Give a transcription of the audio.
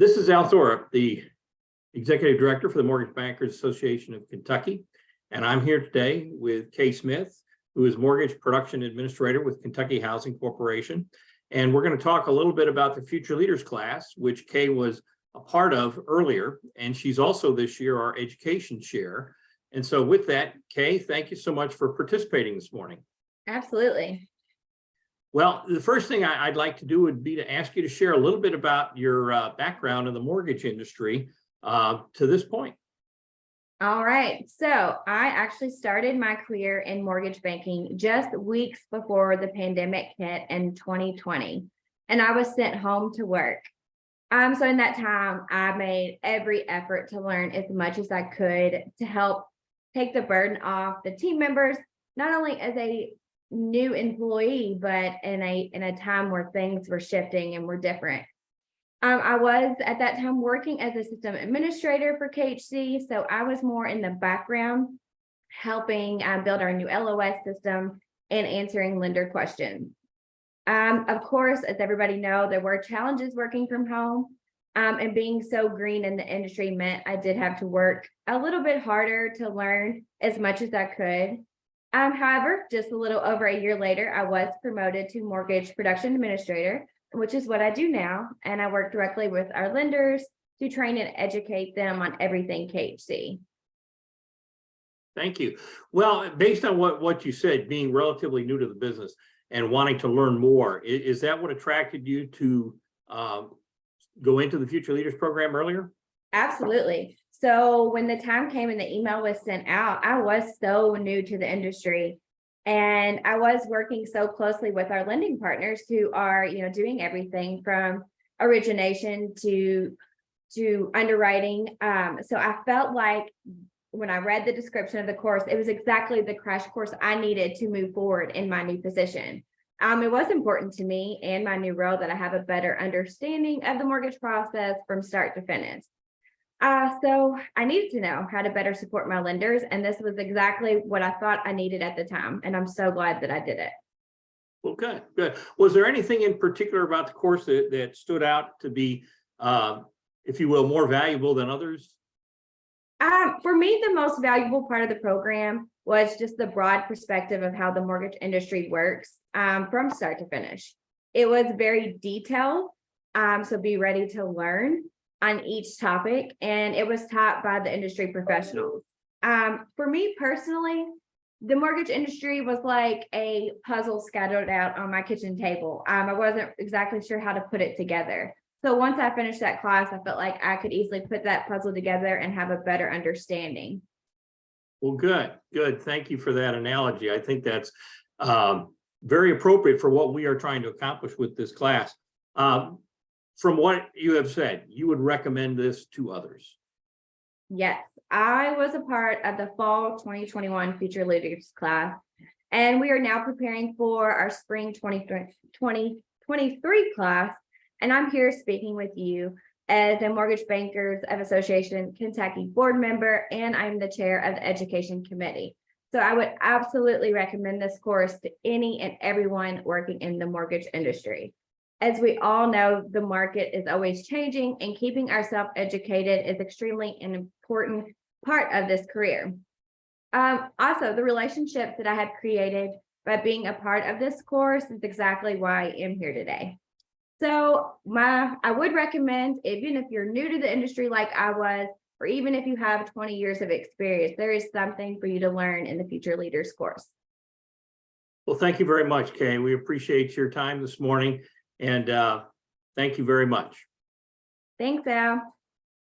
This is Al Thorpe, the Executive Director for the Mortgage Bankers Association of Kentucky. And I'm here today with Kay Smith, who is Mortgage Production Administrator with Kentucky Housing Corporation. And we're going to talk a little bit about the Future Leaders class, which Kay was a part of earlier. And she's also this year our education chair. And so with that, Kay, thank you so much for participating this morning. Absolutely. Well, the first thing I'd like to do would be to ask you to share a little bit about your background in the mortgage industry to this point. All right. So I actually started my career in mortgage banking just weeks before the pandemic hit in 2020, and I was sent home to work. So in that time, I made every effort to learn as much as I could to help take the burden off the team members, not only as a new employee, but in a time where things were shifting and were different. I was at that time working as a system administrator for KHC, so I was more in the background, helping build our new LOS system and answering lender questions. Of course, as everybody knows, there were challenges working from home, and being so green in the industry meant I did have to work a little bit harder to learn as much as I could. However, just a little over a year later, I was promoted to Mortgage Production Administrator, which is what I do now. And I work directly with our lenders to train and educate them on everything KHC. Thank you. Well, based on what you said, being relatively new to the business and wanting to learn more, is that what attracted you to go into the Future Leaders program earlier? Absolutely. So when the time came and the email was sent out, I was so new to the industry. And I was working so closely with our lending partners who are, doing everything from origination to underwriting. So I felt like when I read the description of the course, it was exactly the crash course I needed to move forward in my new position. It was important to me and my new role that I have a better understanding of the mortgage process from start to finish. So I needed to know how to better support my lenders, and this was exactly what I thought I needed at the time, and I'm so glad that I did it. Well, good. Was there anything in particular about the course that stood out to be, if you will, more valuable than others? For me, the most valuable part of the program was just the broad perspective of how the mortgage industry works from start to finish. It was very detailed, so be ready to learn on each topic, and it was taught by the industry professionals. For me personally, the mortgage industry was like a puzzle scattered out on my kitchen table. I wasn't exactly sure how to put it together. So once I finished that class, I felt like I could easily put that puzzle together and have a better understanding. Well, good. Thank you for that analogy. I think that's very appropriate for what we are trying to accomplish with this class. From what you have said, you would recommend this to others? Yes, I was a part of the fall 2021 Future Leaders class, and we are now preparing for our spring 2023 class. And I'm here speaking with you as a Mortgage Bankers Association Kentucky board member, and I'm the chair of the education committee. So I would absolutely recommend this course to any and everyone working in the mortgage industry. As we all know, the market is always changing, and keeping ourselves educated is extremely an important part of this career. Also, the relationships that I have created by being a part of this course is exactly why I am here today. So I would recommend, even if you're new to the industry like I was, or even if you have 20 years of experience, there is something for you to learn in the Future Leaders course. Well, thank you very much, Kay. We appreciate your time this morning. And thank you very much. Thanks, Al.